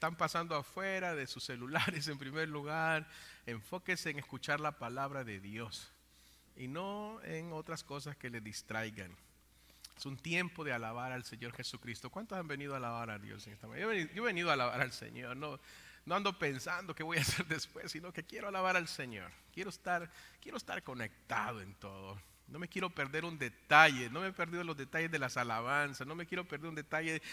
están pasando afuera de sus celulares en primer lugar, enfóquese en escuchar la palabra de Dios y no en otras cosas que le distraigan. Es un tiempo de alabar al Señor Jesucristo. ¿Cuántos han venido a alabar a Dios en esta mañana? Yo he venido a alabar al Señor. No ando pensando qué voy a hacer después, sino que quiero alabar al Señor. Quiero estar conectado en todo. No me quiero perder un detalle. No me he perdido los detalles de las alabanzas. No me quiero perder un detalle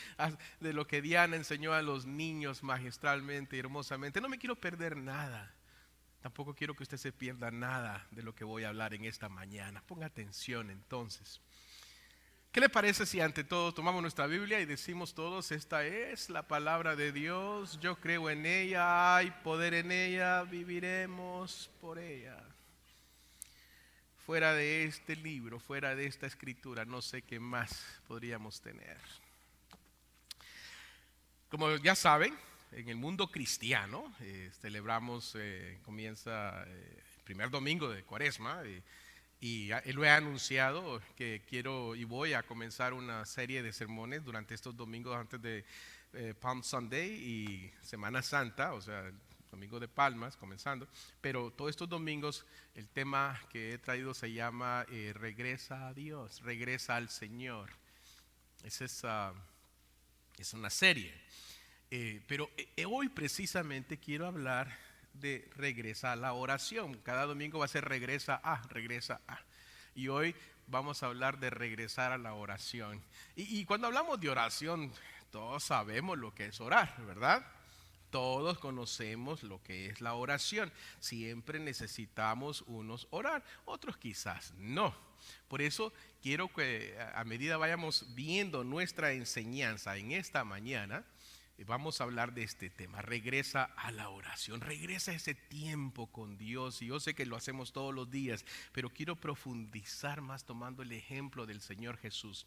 de lo que Diana enseñó a los niños magistralmente y hermosamente. No me quiero perder nada. Tampoco quiero que usted se pierda nada de lo que voy a hablar en esta mañana. Ponga atención entonces. ¿Qué le parece si ante todo tomamos nuestra Biblia y decimos todos: esta es la palabra de Dios, yo creo en ella, hay poder en ella, viviremos por ella? Fuera de este libro, fuera de esta escritura, no sé qué más podríamos tener. Como ya saben, en el mundo cristiano celebramos, comienza el primer domingo de Cuaresma. Y lo he anunciado que quiero y voy a comenzar una serie de sermones durante estos domingos antes de Palm Sunday y Semana Santa, o sea, Domingo de Palmas comenzando. Pero todos estos domingos el tema que he traído se llama Regresa a Dios, regresa al Señor. Es una serie. Pero hoy precisamente quiero hablar de regresa a la oración. Cada domingo va a ser regresa a. Y hoy vamos a hablar de regresar a la oración. Y cuando hablamos de oración, todos sabemos lo que es orar, ¿verdad? Todos conocemos lo que es la oración. Siempre necesitamos unos orar, otros quizás no. Por eso quiero que a medida vayamos viendo nuestra enseñanza en esta mañana, vamos a hablar de este tema. Regresa a la oración, regresa a ese tiempo con Dios. Y yo sé que lo hacemos todos los días, pero quiero profundizar más tomando el ejemplo del Señor Jesús.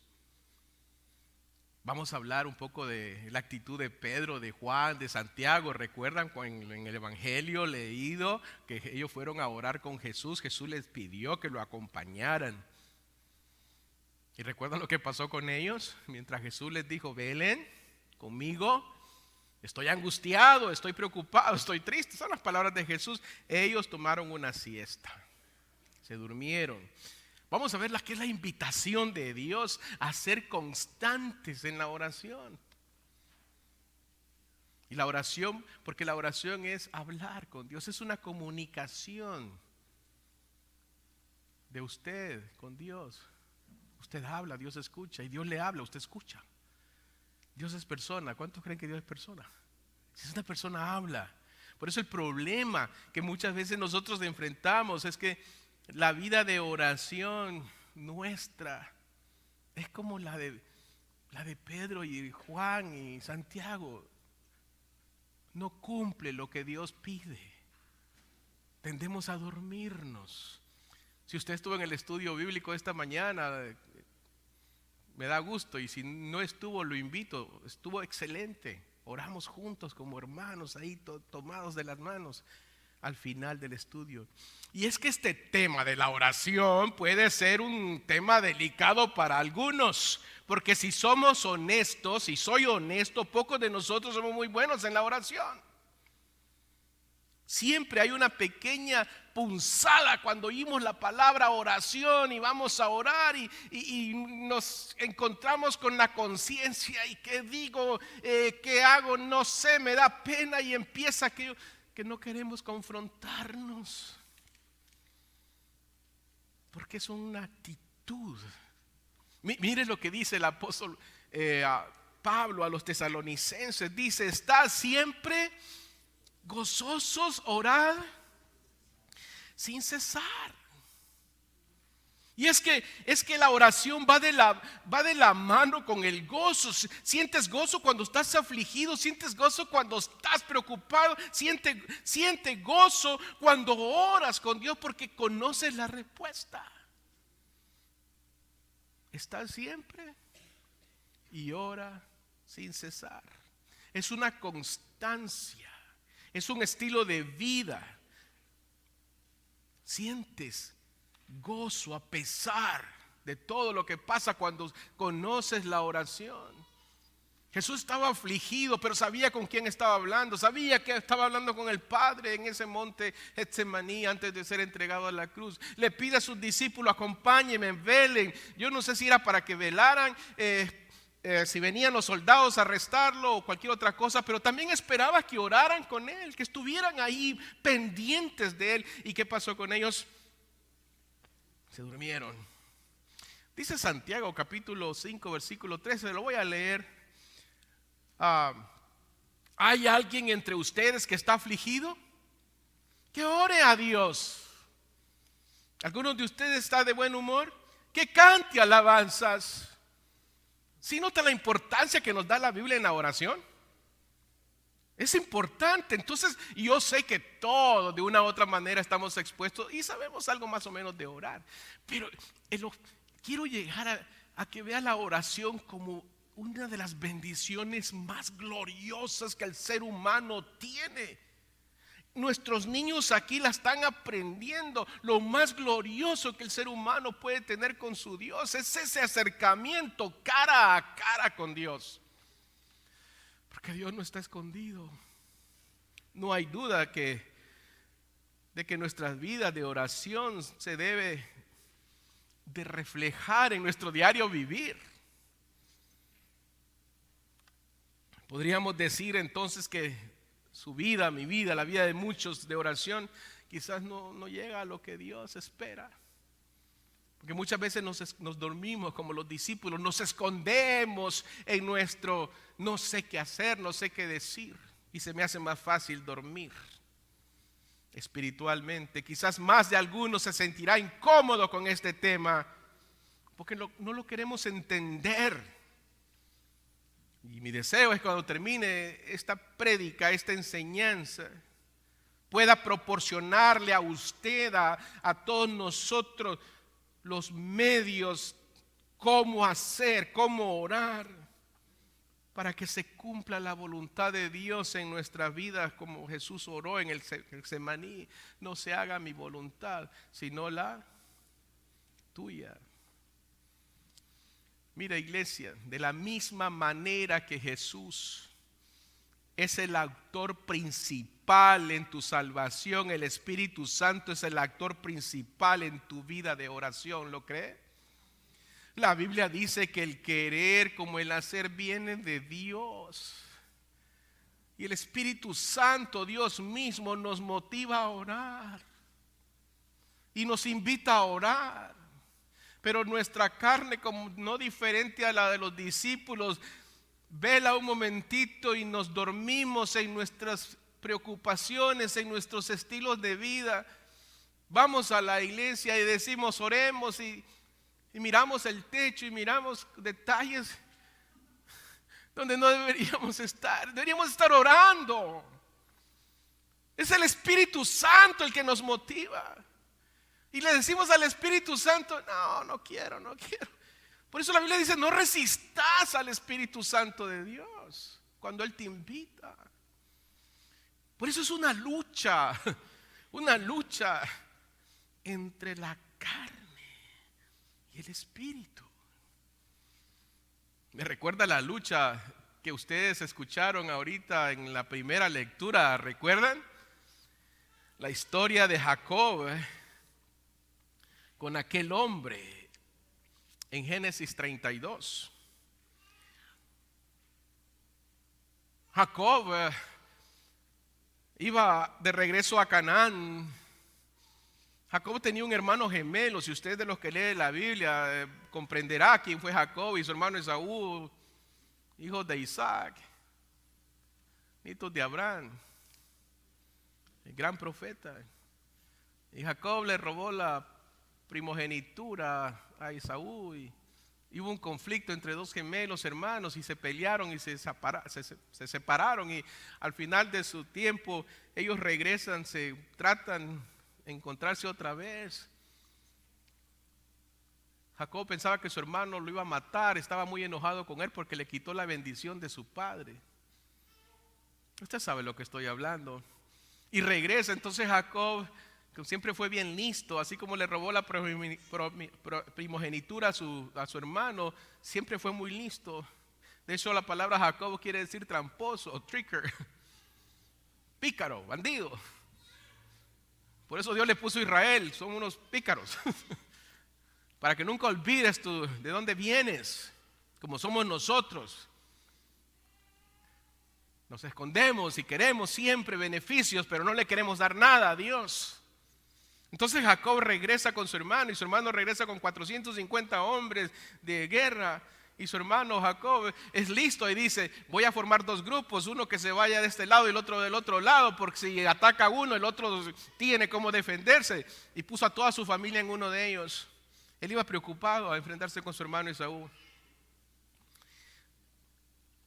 Vamos a hablar un poco de la actitud de Pedro, de Juan, de Santiago. ¿Recuerdan en el Evangelio leído que ellos fueron a orar con Jesús? Jesús les pidió que lo acompañaran. ¿Y recuerdan lo que pasó con ellos? Mientras Jesús les dijo: velen conmigo, estoy angustiado, estoy preocupado, estoy triste. Son las palabras de Jesús. Ellos tomaron una siesta, se durmieron. Vamos a ver qué es la invitación de Dios a ser constantes en la oración. Y la oración, porque la oración es hablar con Dios, es una comunicación de usted con Dios. Usted habla, Dios escucha, y Dios le habla, usted escucha. Dios es persona. ¿Cuántos creen que Dios es persona? Si es una persona, habla. Por eso el problema que muchas veces nosotros enfrentamos es que la vida de oración nuestra es como la de Pedro y Juan y Santiago. No cumple lo que Dios pide. Tendemos a dormirnos. Si usted estuvo en el estudio bíblico esta mañana, me da gusto, y si no estuvo, lo invito. Estuvo excelente. Oramos juntos como hermanos ahí, tomados de las manos al final del estudio. Y es que este tema de la oración puede ser un tema delicado para algunos, porque si somos honestos, si soy honesto, pocos de nosotros somos muy buenos en la oración. Siempre hay una pequeña punzada cuando oímos la palabra oración y vamos a orar y nos encontramos con la conciencia. ¿Y qué digo? ¿Qué hago? No sé, me da pena, y empieza que no queremos confrontarnos. Porque es una actitud. Mire lo que dice el apóstol Pablo a los tesalonicenses. Dice: está siempre gozosos, orad sin cesar. Y es que la oración va de la mano con el gozo. Sientes gozo cuando estás afligido, sientes gozo cuando estás preocupado, siente gozo cuando oras con Dios, porque conoces la respuesta. Está siempre y ora sin cesar. Es una constancia. Es un estilo de vida. Sientes gozo a pesar de todo lo que pasa cuando conoces la oración. Jesús estaba afligido, pero sabía con quién estaba hablando. Sabía que estaba hablando con el Padre en ese monte Getsemaní antes de ser entregado a la cruz. Le pide a sus discípulos: acompáñenme, velen. Yo no sé si era para que velaran, si venían los soldados a arrestarlo o cualquier otra cosa, pero también esperaba que oraran con él, que estuvieran ahí pendientes de él. ¿Y qué pasó con ellos? Se durmieron. Dice Santiago capítulo 5 versículo 13, lo voy a leer. ¿Hay alguien entre ustedes que está afligido? Que ore a Dios. ¿Alguno de ustedes está de buen humor? Que cante alabanzas. ¿Sí nota la importancia que nos da la Biblia en la oración? Es importante. Entonces yo sé que todos de una u otra manera estamos expuestos y sabemos algo más o menos de orar. Pero quiero llegar a que vea la oración como una de las bendiciones más gloriosas que el ser humano tiene. Nuestros niños aquí la están aprendiendo. Lo más glorioso que el ser humano puede tener con su Dios es ese acercamiento cara a cara con Dios. Porque Dios no está escondido. No hay duda de que nuestras vidas de oración se debe de reflejar en nuestro diario vivir. Podríamos decir entonces que su vida, mi vida, la vida de muchos de oración quizás no llega a lo que Dios espera. Porque muchas veces nos dormimos como los discípulos, nos escondemos en nuestro no sé qué hacer, no sé qué decir, y se me hace más fácil dormir espiritualmente. Quizás más de algunos se sentirá incómodo con este tema porque no lo queremos entender. Y mi deseo es que cuando termine esta prédica, esta enseñanza, pueda proporcionarle a usted, a todos nosotros, los medios, cómo hacer, cómo orar, para que se cumpla la voluntad de Dios en nuestras vidas, como Jesús oró en el Getsemaní. No se haga mi voluntad, sino la tuya. Mira, iglesia, de la misma manera que Jesús es el actor principal en tu salvación, el Espíritu Santo es el actor principal en tu vida de oración. ¿Lo cree? La Biblia dice que el querer como el hacer viene de Dios. Y el Espíritu Santo, Dios mismo, nos motiva a orar y nos invita a orar. Pero nuestra carne, como no diferente a la de los discípulos, vela un momentito y nos dormimos en nuestras preocupaciones, en nuestros estilos de vida. Vamos a la iglesia y decimos oremos y miramos el techo y miramos detalles donde no deberíamos estar. Deberíamos estar orando. Es el Espíritu Santo el que nos motiva. Y le decimos al Espíritu Santo: no quiero. Por eso la Biblia dice: no resistas al Espíritu Santo de Dios cuando Él te invita. Por eso es una lucha entre la carne y el Espíritu. Me recuerda la lucha que ustedes escucharon ahorita en la primera lectura. ¿Recuerdan? La historia de Jacob con aquel hombre en Génesis 32. Jacob iba de regreso a Canaán. Jacob tenía un hermano gemelo. Si usted de los que lee la Biblia comprenderá quién fue Jacob y su hermano Esaú, hijos de Isaac, nietos de Abraham, el gran profeta. Y Jacob le robó la primogenitura a Esaú y hubo un conflicto entre dos gemelos hermanos y se pelearon y se separaron, y al final de su tiempo ellos regresan, se tratan de encontrarse otra vez. Jacob pensaba que su hermano lo iba a matar, estaba muy enojado con él porque le quitó la bendición de su padre. Usted sabe lo que estoy hablando. Y regresa. Entonces Jacob, que siempre fue bien listo, así como le robó la primogenitura a su hermano, siempre fue muy listo. De hecho, la palabra Jacob quiere decir tramposo o tricker, pícaro, bandido. Por eso Dios le puso a Israel, son unos pícaros. Para que nunca olvides de dónde vienes, como somos nosotros. Nos escondemos y queremos siempre beneficios, pero no le queremos dar nada a Dios. Entonces Jacob regresa con su hermano y su hermano regresa con 450 hombres de guerra. Y su hermano Jacob es listo y dice: voy a formar dos grupos, uno que se vaya de este lado y el otro del otro lado, porque si ataca uno, el otro tiene cómo defenderse. Y puso a toda su familia en uno de ellos. Él iba preocupado a enfrentarse con su hermano Esaú.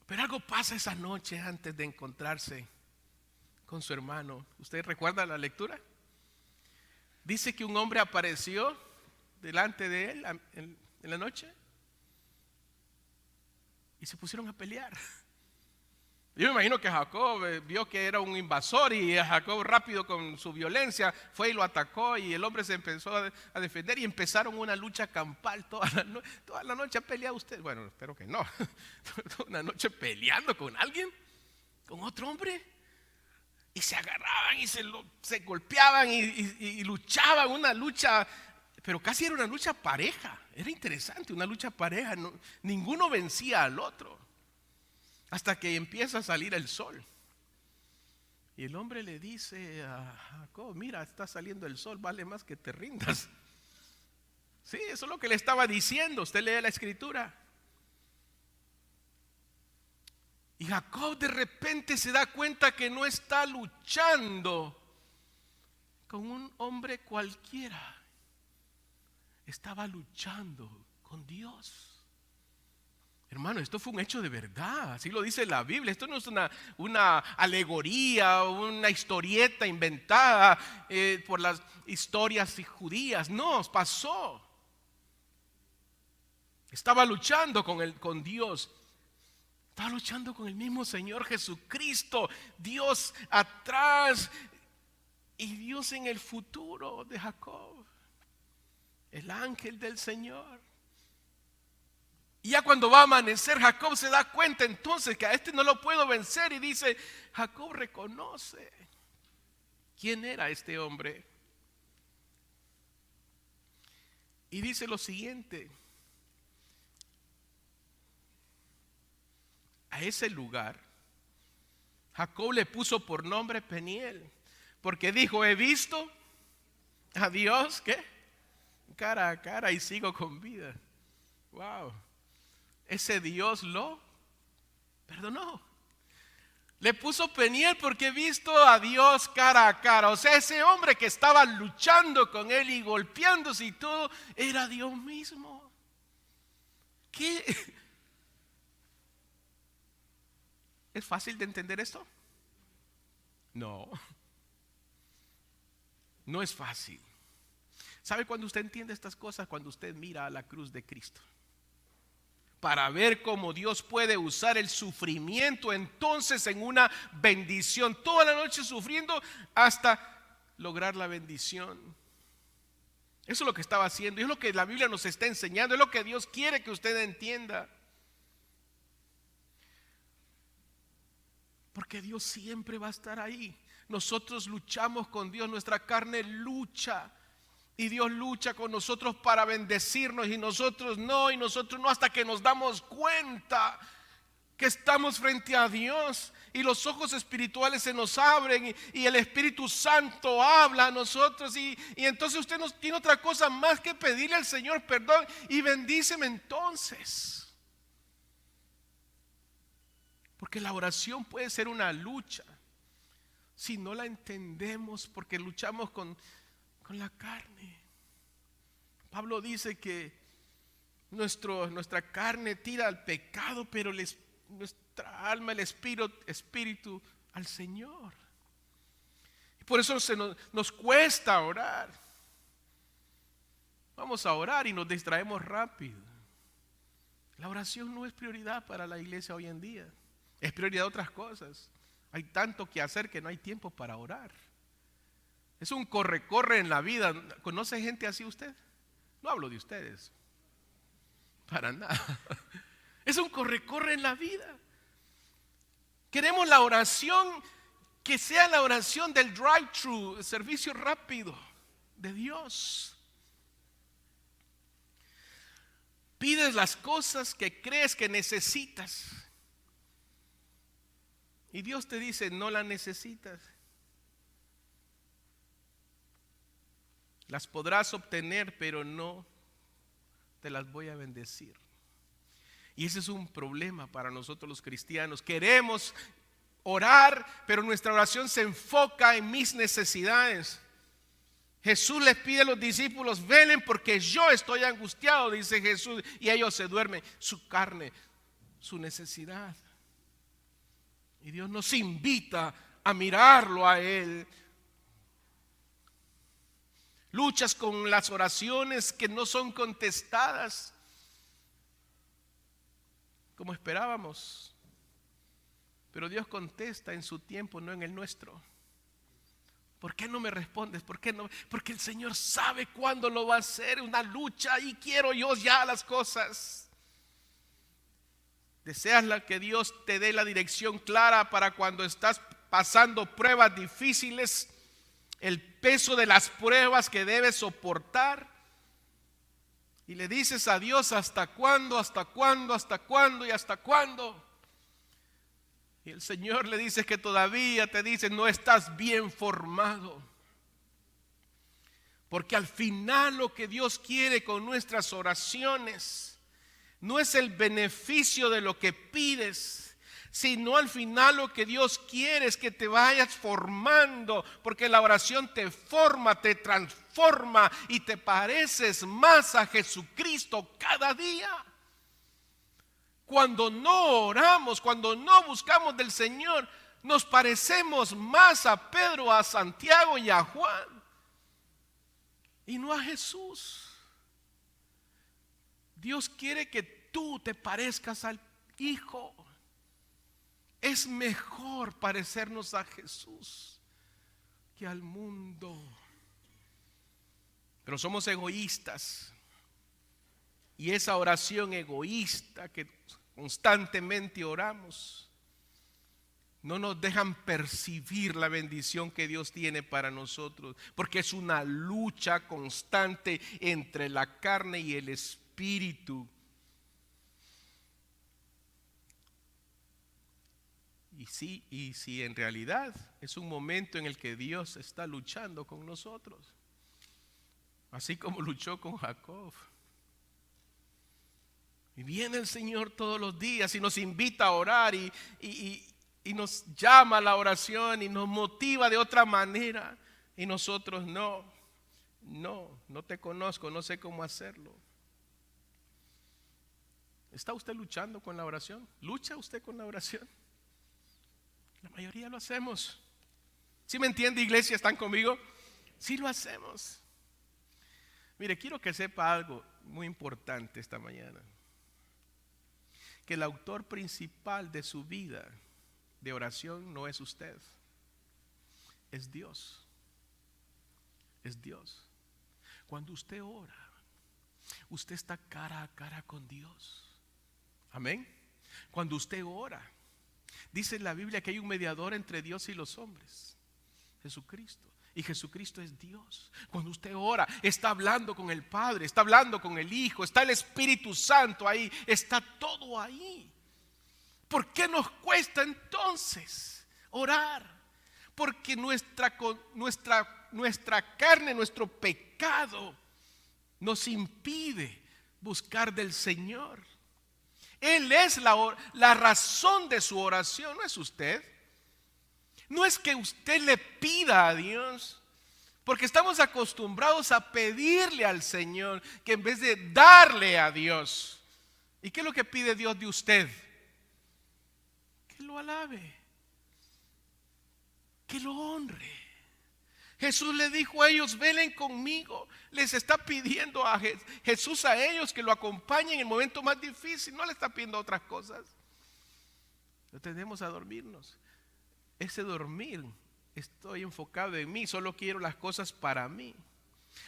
Pero algo pasa esa noche antes de encontrarse con su hermano. ¿Usted recuerda la lectura? Dice que un hombre apareció delante de él en la noche y se pusieron a pelear. Yo me imagino que Jacob vio que era un invasor y Jacob rápido con su violencia fue y lo atacó y el hombre se empezó a defender y empezaron una lucha campal toda la noche. ¿Ha peleado usted? Bueno, espero que no. Toda una noche peleando con alguien, con otro hombre, y se agarraban y se golpeaban y luchaban, una lucha, pero casi era una lucha pareja. Era interesante, una lucha pareja. Ninguno vencía al otro. Hasta que empieza a salir el sol. Y el hombre le dice a Jacob: mira, está saliendo el sol, vale más que te rindas. Sí, eso es lo que le estaba diciendo. Usted lee la escritura. Y Jacob de repente se da cuenta que no está luchando con un hombre cualquiera. Estaba luchando con Dios. Hermano, esto fue un hecho de verdad, así lo dice la Biblia. Esto no es una alegoría, una historieta inventada por las historias judías. No, pasó. Estaba luchando con Dios. Estaba luchando con el mismo Señor Jesucristo. Dios atrás y Dios en el futuro de Jacob. El ángel del Señor. Y ya cuando va a amanecer, Jacob se da cuenta entonces que a este no lo puedo vencer. Y dice, Jacob reconoce quién era este hombre. Y dice lo siguiente: a ese lugar Jacob le puso por nombre Peniel, porque dijo: he visto a Dios, ¿qué? Cara a cara y sigo con vida. Wow. Ese Dios lo perdonó. Le puso Peniel porque he visto a Dios cara a cara. O sea, ese hombre que estaba luchando con él y golpeándose y todo, era Dios mismo. ¿Qué? ¿Es fácil de entender esto? No. No es fácil. ¿Sabe cuando usted entiende estas cosas? Cuando usted mira a la cruz de Cristo. Para ver cómo Dios puede usar el sufrimiento entonces en una bendición. Toda la noche sufriendo hasta lograr la bendición. Eso es lo que estaba haciendo. Es lo que la Biblia nos está enseñando. Es lo que Dios quiere que usted entienda. Porque Dios siempre va a estar ahí. Nosotros luchamos con Dios. Nuestra carne lucha. Y Dios lucha con nosotros para bendecirnos y nosotros no hasta que nos damos cuenta que estamos frente a Dios y los ojos espirituales se nos abren y el Espíritu Santo habla a nosotros y entonces usted no tiene otra cosa más que pedirle al Señor perdón y bendíceme entonces. Porque la oración puede ser una lucha si no la entendemos, porque luchamos con la carne. Pablo dice que nuestra carne tira al pecado, pero nuestra alma, el espíritu al Señor. Y por eso nos cuesta orar. Vamos a orar y nos distraemos rápido. La oración no es prioridad para la iglesia hoy en día. Es prioridad de otras cosas. Hay tanto que hacer que no hay tiempo para orar. Es un corre-corre en la vida. ¿Conoce gente así usted? No hablo de ustedes. Para nada. Es un corre-corre en la vida. Queremos la oración que sea la oración del drive-thru, el servicio rápido de Dios. Pides las cosas que crees que necesitas. Y Dios te dice, no las necesitas. Las podrás obtener, pero no te las voy a bendecir. Y ese es un problema para nosotros los cristianos. Queremos orar, pero nuestra oración se enfoca en mis necesidades. Jesús les pide a los discípulos, velen porque yo estoy angustiado, dice Jesús, y ellos se duermen. Su carne, su necesidad. Y Dios nos invita a mirarlo a Él. Luchas con las oraciones que no son contestadas como esperábamos. Pero Dios contesta en su tiempo, no en el nuestro. ¿Por qué no me respondes? ¿Por qué no? Porque el Señor sabe cuándo lo va a hacer. Una lucha y quiero yo ya las cosas. Deseas que Dios te dé la dirección clara para cuando estás pasando pruebas difíciles, el peso de las pruebas que debes soportar. Y le dices a Dios, ¿hasta cuándo? ¿Hasta cuándo? ¿Hasta cuándo? ¿Y hasta cuándo? Y el Señor le dice que todavía te dice, no estás bien formado. Porque al final lo que Dios quiere con nuestras oraciones no es el beneficio de lo que pides, sino al final lo que Dios quiere es que te vayas formando, porque la oración te forma, te transforma y te pareces más a Jesucristo cada día. Cuando no oramos, cuando no buscamos del Señor, nos parecemos más a Pedro, a Santiago y a Juan, y no a Jesús. Dios quiere que tú te parezcas al Hijo. Es mejor parecernos a Jesús que al mundo. Pero somos egoístas. Y esa oración egoísta que constantemente oramos no nos dejan percibir la bendición que Dios tiene para nosotros, porque es una lucha constante entre la carne y el espíritu. Y si en realidad es un momento en el que Dios está luchando con nosotros, así como luchó con Jacob. Y viene el Señor todos los días y nos invita a orar y nos llama a la oración y nos motiva de otra manera. Y nosotros no te conozco, no sé cómo hacerlo. ¿Está usted luchando con la oración? ¿Lucha usted con la oración? La mayoría lo hacemos. ¿Sí me entiende, iglesia? ¿Están conmigo? Sí lo hacemos. Mire, quiero que sepa algo muy importante esta mañana. Que el autor principal de su vida de oración no es usted, es Dios. Es Dios. Cuando usted ora, usted está cara a cara con Dios. Amén. Cuando usted ora, dice en la Biblia que hay un mediador entre Dios y los hombres, Jesucristo. Y Jesucristo es Dios. Cuando usted ora, está hablando con el Padre, está hablando con el Hijo, está el Espíritu Santo ahí, está todo ahí. ¿Por qué nos cuesta entonces orar? Porque nuestra carne, nuestro pecado nos impide buscar del Señor. Él es la razón de su oración, no es usted. No es que usted le pida a Dios, porque estamos acostumbrados a pedirle al Señor que en vez de darle a Dios. ¿Y qué es lo que pide Dios de usted? Que lo alabe, que lo honre. Jesús le dijo a ellos, velen conmigo. Les está pidiendo a Jesús a ellos que lo acompañen en el momento más difícil. No le está pidiendo otras cosas. No tendemos a dormirnos. Ese dormir, estoy enfocado en mí, solo quiero las cosas para mí.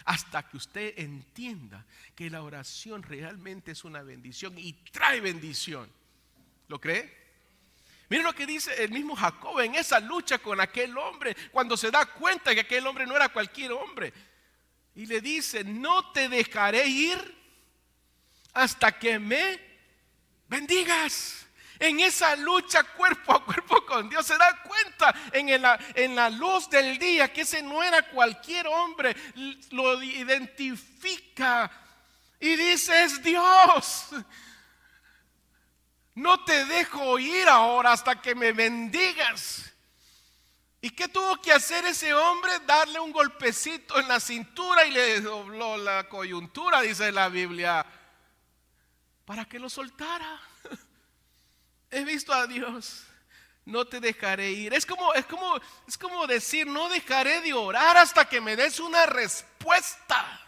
hasta que usted entienda que la oración realmente es una bendición y trae bendición. ¿Lo cree? Miren lo que dice el mismo Jacob en esa lucha con aquel hombre, cuando se da cuenta que aquel hombre no era cualquier hombre. Y le dice: no te dejaré ir hasta que me bendigas. En esa lucha cuerpo a cuerpo con Dios se da cuenta en la luz del día que ese no era cualquier hombre. Lo identifica y dice: es Dios. No te dejo ir ahora hasta que me bendigas. ¿Y qué tuvo que hacer ese hombre? Darle un golpecito en la cintura y le dobló la coyuntura, dice la Biblia, para que lo soltara. He visto a Dios: no te dejaré ir. Es como decir: no dejaré de orar hasta que me des una respuesta.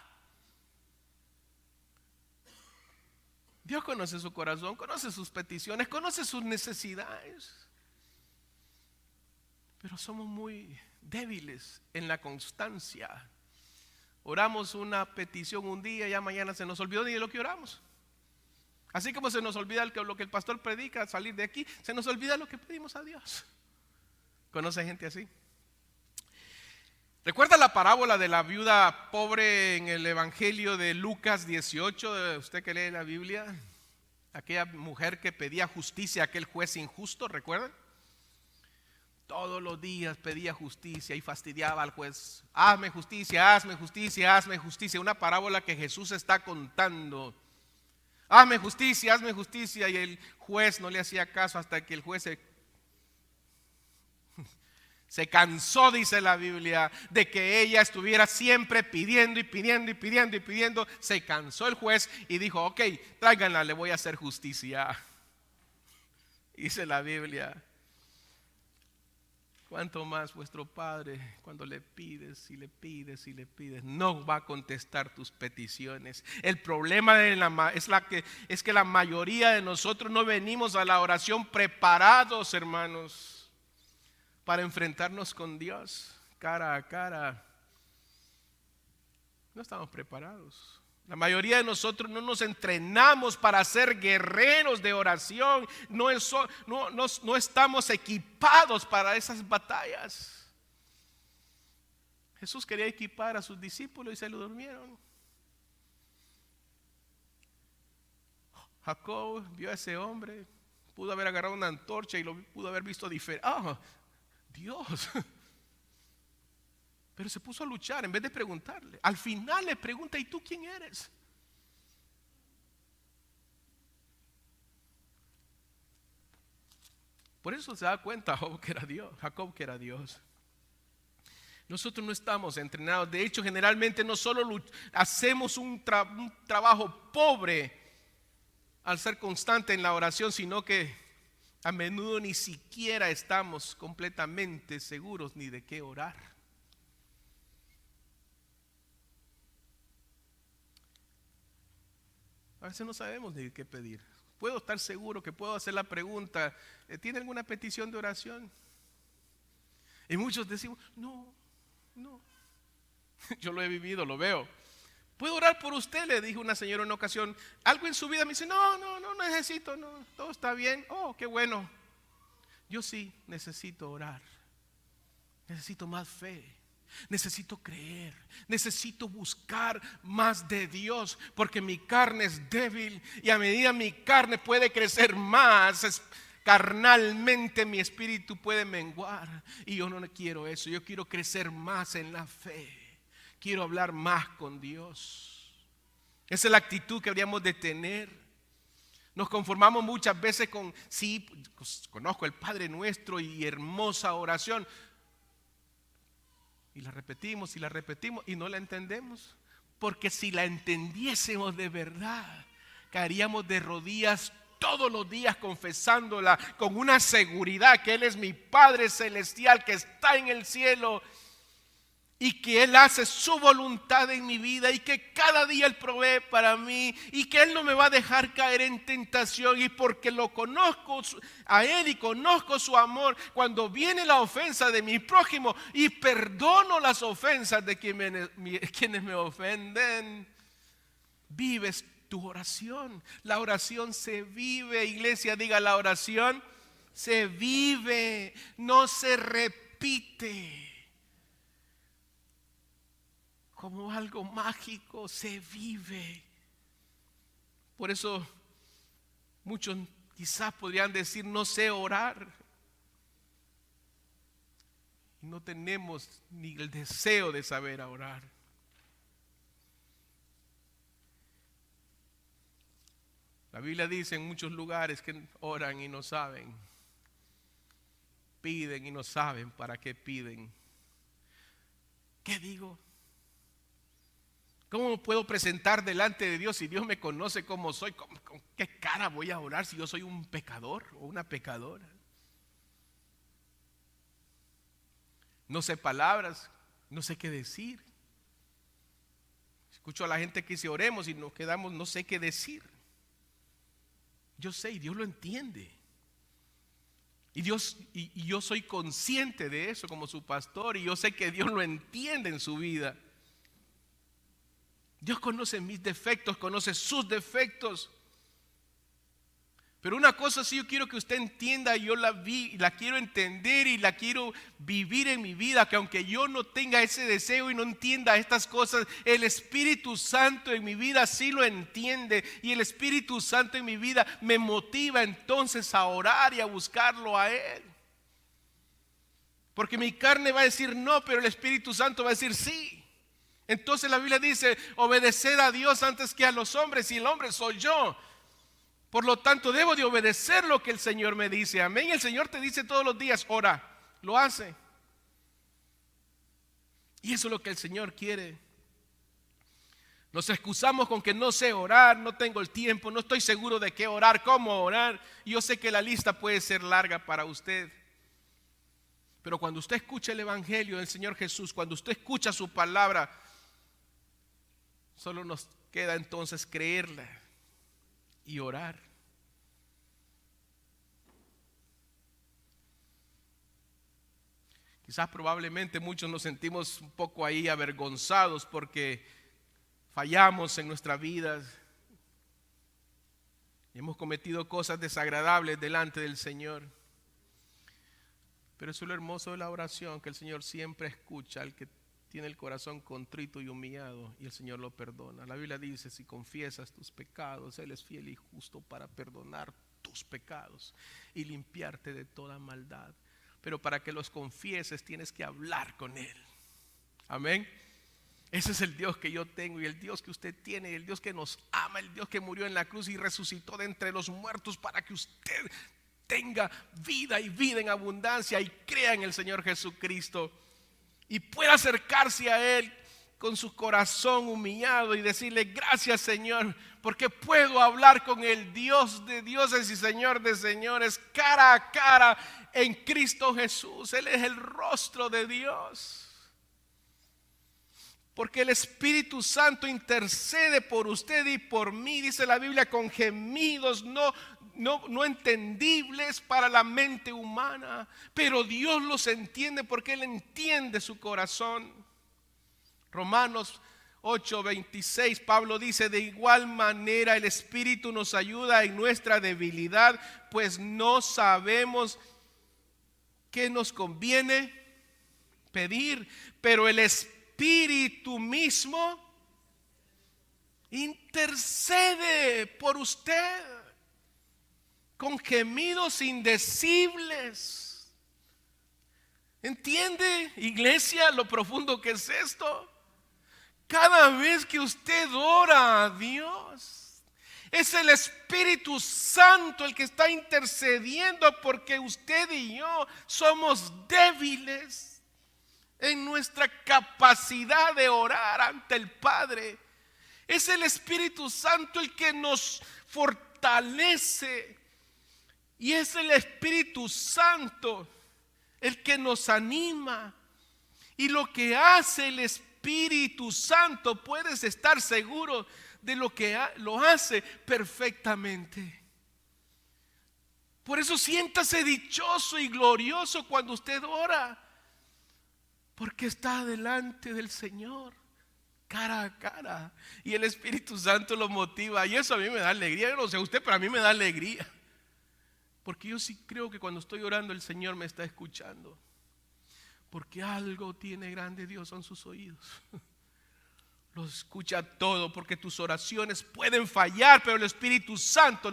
Dios conoce su corazón, conoce sus peticiones, conoce sus necesidades. Pero somos muy débiles en la constancia. Oramos una petición un día, ya mañana se nos olvidó ni de lo que oramos. Así como se nos olvida lo que el pastor predica al salir de aquí, se nos olvida lo que pedimos a Dios. ¿Conoce gente así? ¿Recuerda la parábola de la viuda pobre en el Evangelio de Lucas 18? Usted que lee la Biblia, aquella mujer que pedía justicia a aquel juez injusto, ¿recuerdan? Todos los días pedía justicia y fastidiaba al juez: hazme justicia, hazme justicia, hazme justicia. Una parábola que Jesús está contando: hazme justicia, y el juez no le hacía caso hasta que el juez se cansó, dice la Biblia, de que ella estuviera siempre pidiendo y pidiendo y pidiendo y pidiendo. Se cansó el juez y dijo: ok, tráiganla, le voy a hacer justicia. Dice la Biblia: cuánto más vuestro Padre, cuando le pides y le pides y le pides, no va a contestar tus peticiones. El problema es que la mayoría de nosotros no venimos a la oración preparados, hermanos, para enfrentarnos con Dios cara a cara. No estamos preparados. La mayoría de nosotros no nos entrenamos para ser guerreros de oración. No estamos equipados para esas batallas. Jesús quería equipar a sus discípulos y se lo durmieron. Jacob vio a ese hombre, pudo haber agarrado una antorcha y lo pudo haber visto diferente. Dios. Pero se puso a luchar en vez de preguntarle. Al final le pregunta: ¿y tú quién eres? Por eso se da cuenta Jacob que era Dios. Nosotros no estamos entrenados. De hecho, generalmente no solo hacemos un trabajo pobre al ser constante en la oración, sino que a menudo ni siquiera estamos completamente seguros ni de qué orar. A veces no sabemos ni qué pedir. Puedo estar seguro que puedo hacer la pregunta: ¿tiene alguna petición de oración? Y muchos decimos: no. Yo lo he vivido, lo veo. ¿Puedo orar por usted?, le dijo una señora en una ocasión. Algo en su vida me dice: no necesito, no, todo está bien. Oh, qué bueno. Yo sí necesito orar. Necesito más fe. Necesito creer, necesito buscar más de Dios, porque mi carne es débil y a medida mi carne puede crecer más, carnalmente mi espíritu puede menguar. Y yo no quiero eso. Yo quiero crecer más en la fe. Quiero hablar más con Dios. Esa es la actitud que deberíamos de tener. Nos conformamos muchas veces con: sí, pues, conozco el Padre Nuestro y hermosa oración. Y la repetimos y no la entendemos. Porque si la entendiésemos de verdad, caeríamos de rodillas todos los días confesándola con una seguridad: que Él es mi Padre celestial que está en el cielo y que Él hace su voluntad en mi vida y que cada día Él provee para mí y que Él no me va a dejar caer en tentación, y porque lo conozco a Él y conozco su amor, cuando viene la ofensa de mi prójimo y perdono las ofensas de quienes me ofenden, vives tu oración. La oración se vive, iglesia, diga: la oración se vive, no se repite como algo mágico, se vive. Por eso muchos quizás podrían decir: no sé orar. Y no tenemos ni el deseo de saber orar. La Biblia dice en muchos lugares que oran y no saben, piden y no saben para qué piden. ¿Qué digo? ¿Cómo me puedo presentar delante de Dios si Dios me conoce como soy? ¿Con qué cara voy a orar si yo soy un pecador o una pecadora? No sé palabras, no sé qué decir. Escucho a la gente que dice: oremos, y nos quedamos, no sé qué decir. Yo sé, y Dios lo entiende. Y yo soy consciente de eso como su pastor, y yo sé que Dios lo entiende en su vida. Dios conoce mis defectos, conoce sus defectos. Pero una cosa sí yo quiero que usted entienda, yo la quiero entender y la quiero vivir en mi vida, que aunque yo no tenga ese deseo y no entienda estas cosas, el Espíritu Santo en mi vida sí lo entiende, y el Espíritu Santo en mi vida me motiva entonces a orar y a buscarlo a Él. Porque mi carne va a decir no, pero el Espíritu Santo va a decir sí. Entonces la Biblia dice: obedecer a Dios antes que a los hombres, y el hombre soy yo. Por lo tanto, debo de obedecer lo que el Señor me dice. Amén. El Señor te dice todos los días: ora. Lo hace. Y eso es lo que el Señor quiere. Nos excusamos con que no sé orar, no tengo el tiempo, no estoy seguro de qué orar, cómo orar. Y yo sé que la lista puede ser larga para usted. Pero cuando usted escucha el Evangelio del Señor Jesús, cuando usted escucha su palabra, solo nos queda entonces creerla y orar. Quizás probablemente muchos nos sentimos un poco ahí avergonzados porque fallamos en nuestra vida y hemos cometido cosas desagradables delante del Señor. Pero eso es lo hermoso de la oración, que el Señor siempre escucha al que tiene el corazón contrito y humillado, y el Señor lo perdona. La Biblia dice: si confiesas tus pecados, Él es fiel y justo para perdonar tus pecados y limpiarte de toda maldad. Pero para que los confieses tienes que hablar con Él. Amén. Ese es el Dios que yo tengo, y el Dios que usted tiene, el Dios que nos ama, el Dios que murió en la cruz y resucitó de entre los muertos para que usted tenga vida y vida en abundancia y crea en el Señor Jesucristo y pueda acercarse a Él con su corazón humillado y decirle: gracias, Señor, porque puedo hablar con el Dios de dioses y Señor de señores cara a cara en Cristo Jesús. Él es el rostro de Dios. Porque el Espíritu Santo intercede por usted y por mí, dice la Biblia, con gemidos no entendibles para la mente humana, pero Dios los entiende porque Él entiende su corazón. Romanos 8:26, Pablo dice: de igual manera el Espíritu nos ayuda en nuestra debilidad, pues no sabemos qué nos conviene pedir, pero el Espíritu mismo intercede por usted con gemidos indecibles. ¿Entiende, iglesia, lo profundo que es esto? Cada vez que usted ora a Dios, es el Espíritu Santo el que está intercediendo, porque usted y yo somos débiles en nuestra capacidad de orar ante el Padre. Es el Espíritu Santo el que nos fortalece, y es el Espíritu Santo el que nos anima. Y lo que hace el Espíritu Santo, puedes estar seguro de lo que lo hace perfectamente. Por eso siéntase dichoso y glorioso cuando usted ora, porque está delante del Señor, cara a cara, y el Espíritu Santo lo motiva. Y eso a mí me da alegría. Yo no sé usted, pero a mí me da alegría, porque yo sí creo que cuando estoy orando el Señor me está escuchando, porque algo tiene grande Dios en sus oídos. Lo escucha todo, porque tus oraciones pueden fallar, pero el Espíritu Santo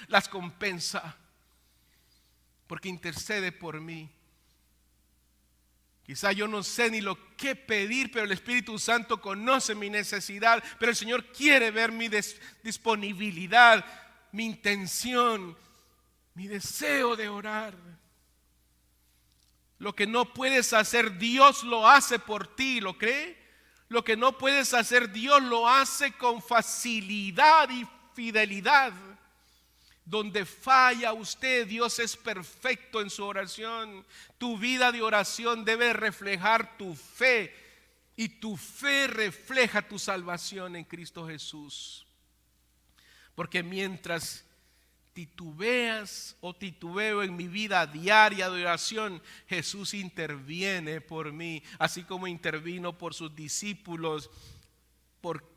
las compensa, porque intercede por mí. Quizá yo no sé ni lo que pedir, pero el Espíritu Santo conoce mi necesidad. Pero el Señor quiere ver mi disponibilidad, mi intención, mi deseo de orar. Lo que no puedes hacer, Dios lo hace por ti, ¿lo cree? Lo que no puedes hacer, Dios lo hace con facilidad y fidelidad. Donde falla usted, Dios es perfecto en su oración. Tu vida de oración debe reflejar tu fe, y tu fe refleja tu salvación en Cristo Jesús. Porque mientras titubeas o titubeo en mi vida diaria de oración, Jesús interviene por mí, así como intervino por sus discípulos. ¿Por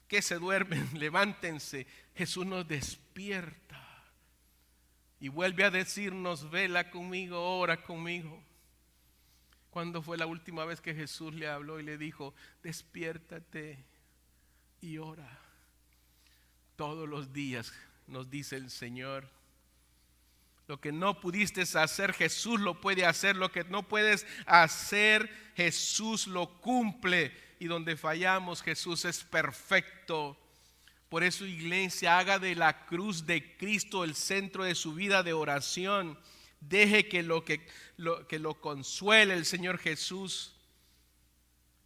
qué se duermen? Levántense. Jesús nos despierta y vuelve a decirnos: vela conmigo, ora conmigo. ¿Cuándo fue la última vez que Jesús le habló y le dijo: despiértate y ora? Todos los días nos dice el Señor. Lo que no pudiste hacer, Jesús lo puede hacer. Lo que no puedes hacer, Jesús lo cumple. Y donde fallamos, Jesús es perfecto. Por eso, iglesia, haga de la cruz de Cristo el centro de su vida de oración. Deje que lo consuele el Señor Jesús.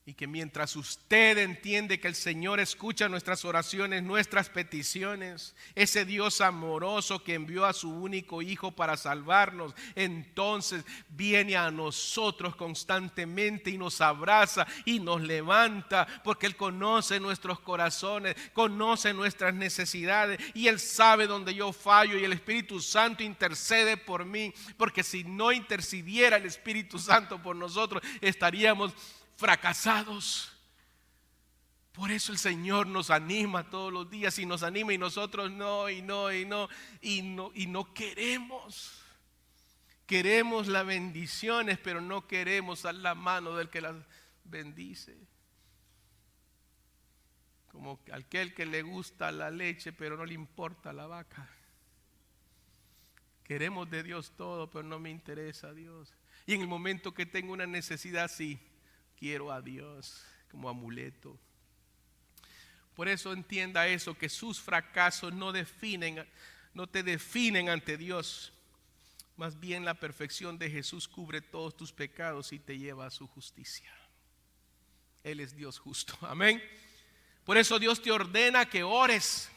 Y que mientras usted entiende que el Señor escucha nuestras oraciones, nuestras peticiones, ese Dios amoroso que envió a su único Hijo para salvarnos, entonces viene a nosotros constantemente y nos abraza y nos levanta, porque Él conoce nuestros corazones, conoce nuestras necesidades, y Él sabe dónde yo fallo, y el Espíritu Santo intercede por mí, porque si no intercediera el Espíritu Santo por nosotros, estaríamos fracasados. Por eso el Señor nos anima todos los días, y nos anima, y nosotros no queremos. Queremos las bendiciones, pero no queremos a la mano del que las bendice. Como aquel que le gusta la leche, pero no le importa la vaca. Queremos de Dios todo, pero no me interesa Dios. Y en el momento que tengo una necesidad, sí, quiero a Dios como amuleto. Por eso entienda eso, que sus fracasos no te definen ante Dios. Más bien la perfección de Jesús cubre todos tus pecados y te lleva a su justicia. Él es Dios justo. Amén. Por eso Dios te ordena que ores,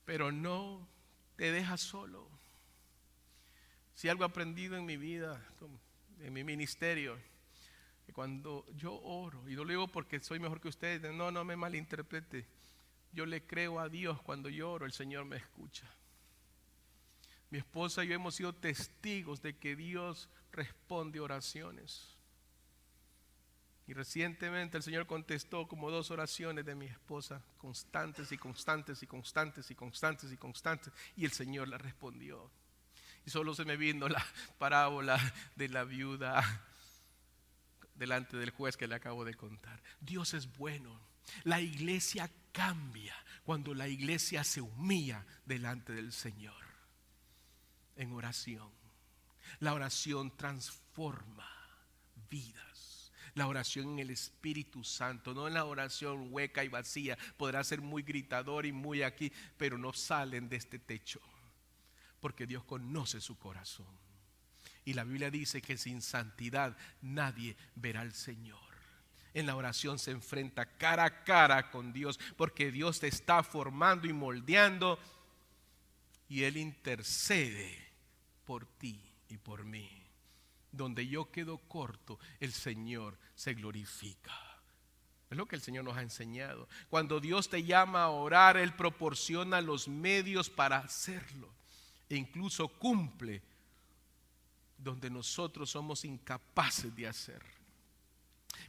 pero no te deja solo. Si algo he aprendido en mi vida, en mi ministerio, que cuando yo oro, y no lo digo porque soy mejor que ustedes, no me malinterprete, yo le creo a Dios. Cuando yo oro, el Señor me escucha. Mi esposa y yo hemos sido testigos de que Dios responde oraciones. Y recientemente el Señor contestó como 2 oraciones de mi esposa, constantes y constantes y constantes y constantes y constantes, y el Señor la respondió. Y solo se me vino la parábola de la viuda delante del juez que le acabo de contar. Dios es bueno. La iglesia cambia cuando la iglesia se humilla delante del Señor en oración. La oración transforma vidas. La oración en el Espíritu Santo, no en la oración hueca y vacía. Podrá ser muy gritador y muy aquí, pero no salen de este techo, porque Dios conoce su corazón. Y la Biblia dice que sin santidad nadie verá al Señor. En la oración se enfrenta cara a cara con Dios, porque Dios te está formando y moldeando, y Él intercede por ti y por mí. donde yo quedo corto, el Señor se glorifica. Es lo que el Señor nos ha enseñado. Cuando Dios te llama a orar, Él proporciona los medios para hacerlo. E incluso cumple donde nosotros somos incapaces de hacer.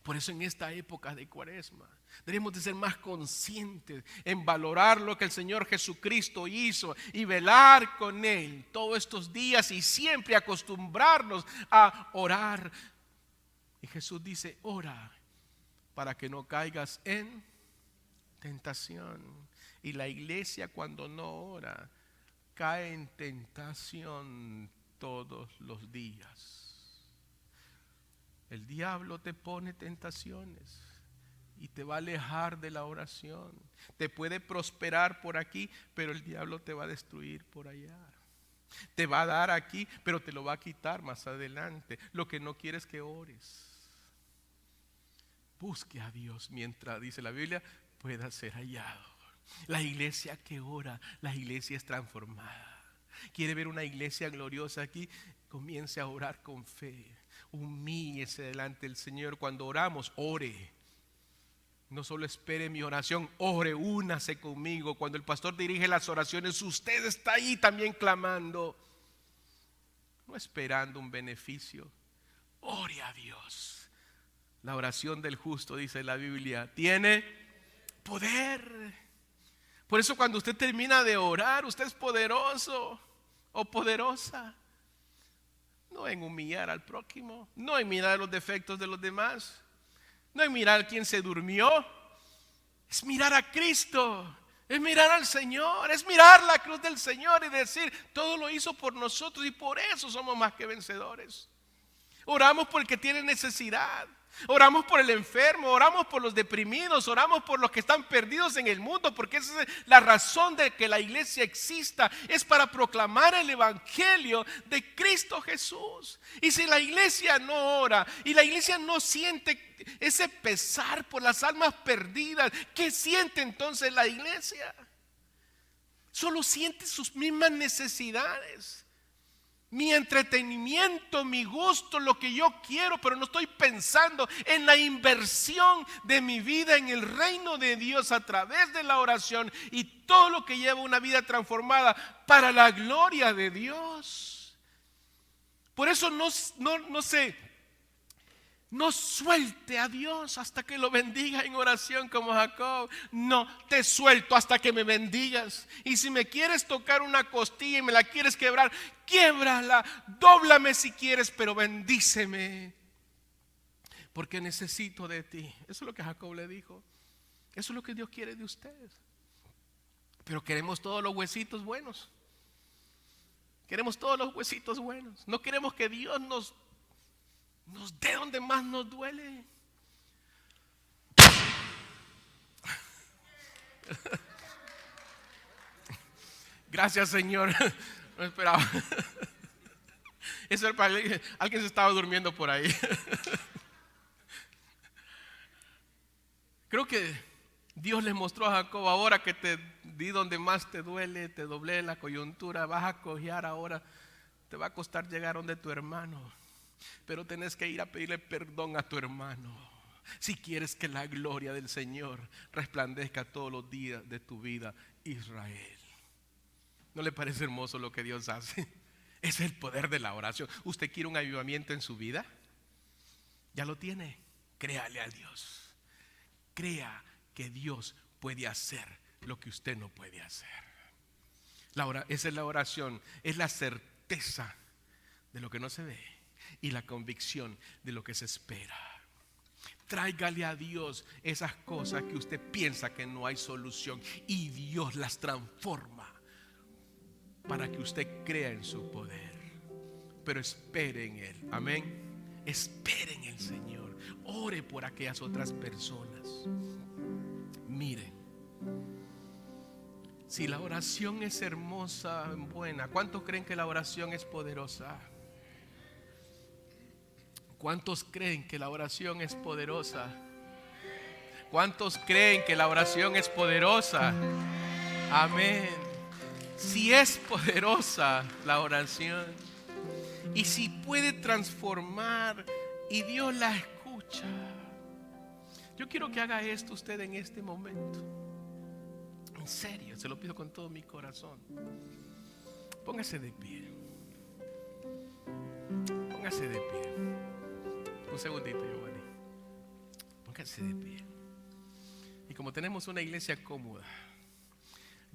Por eso en esta época de Cuaresma debemos de ser más conscientes en valorar lo que el Señor Jesucristo hizo y velar con Él todos estos días y siempre acostumbrarnos a orar. Y Jesús dice: ora para que no caigas en tentación. Y la iglesia, cuando no ora, cae en tentación todos los días. El diablo te pone tentaciones y te va a alejar de la oración. Te puede prosperar por aquí, pero el diablo te va a destruir por allá. Te va a dar aquí, pero te lo va a quitar más adelante. Lo que no quiere es que ores. Busque a Dios mientras, dice la Biblia, pueda ser hallado. La iglesia que ora, la iglesia es transformada. ¿Quiere ver una iglesia gloriosa aquí? Comience a orar con fe. Humíllese delante del Señor. Cuando oramos, ore. No solo espere mi oración, ore, únase conmigo. Cuando el pastor dirige las oraciones, usted está ahí también clamando, no esperando un beneficio. Ore a Dios. La oración del justo, dice la Biblia, tiene poder. Por eso cuando usted termina de orar, usted es poderoso o poderosa. No en humillar al prójimo, no en mirar los defectos de los demás, no en mirar quién se durmió. Es mirar a Cristo, es mirar al Señor, es mirar la cruz del Señor y decir: todo lo hizo por nosotros y por eso somos más que vencedores. Oramos por el que tiene necesidad. Oramos por el enfermo, oramos por los deprimidos, oramos por los que están perdidos en el mundo, porque esa es la razón de que la iglesia exista, es para proclamar el evangelio de Cristo Jesús. Y si la iglesia no ora y la iglesia no siente ese pesar por las almas perdidas, ¿qué siente entonces la iglesia? Solo siente sus mismas necesidades. Mi entretenimiento, mi gusto, lo que yo quiero, pero no estoy pensando en la inversión de mi vida en el reino de Dios a través de la oración y todo lo que lleva una vida transformada para la gloria de Dios. Por eso no suelte a Dios hasta que lo bendiga en oración como Jacob. No, te suelto hasta que me bendigas. Y si me quieres tocar una costilla y me la quieres quebrar, quiebrala, dóblame si quieres, pero bendíceme, porque necesito de ti. Eso es lo que Jacob le dijo. Eso es lo que Dios quiere de ustedes. Pero queremos todos los huesitos buenos. Queremos todos los huesitos buenos. No queremos que Dios nos dé donde más nos duele. Gracias, Señor. No esperaba. Eso era para alguien se estaba durmiendo por ahí. Creo que Dios le mostró a Jacob: ahora que te di donde más te duele, te doblé la coyuntura, vas a cojear ahora, te va a costar llegar donde tu hermano. Pero tenés que ir a pedirle perdón a tu hermano si quieres que la gloria del Señor resplandezca todos los días de tu vida, Israel. ¿No le parece hermoso lo que Dios hace? Es el poder de la oración. ¿Usted quiere un avivamiento en su vida? Ya lo tiene. Créale a Dios. Crea que Dios puede hacer lo que usted no puede hacer. Esa es la oración. Es la certeza de lo que no se ve y la convicción de lo que se espera. Tráigale a Dios esas cosas que usted piensa que no hay solución y Dios las transforma para que usted crea en su poder. Pero espere en Él. Amén. Espere en el Señor. Ore por aquellas otras personas. Miren, si la oración es hermosa, buena, ¿cuántos creen que la oración es poderosa? ¿Cuántos creen que la oración es poderosa? ¿Cuántos creen que la oración es poderosa? Amén. Si es poderosa la oración y si puede transformar y Dios la escucha. Yo quiero que haga esto usted en este momento. En serio, se lo pido con todo mi corazón. Póngase de pie. Póngase de pie. Un segundito, Giovanni. Póngase de pie. Y como tenemos una iglesia cómoda,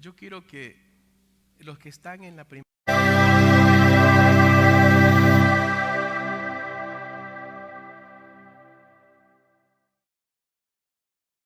yo quiero que los que están en la primera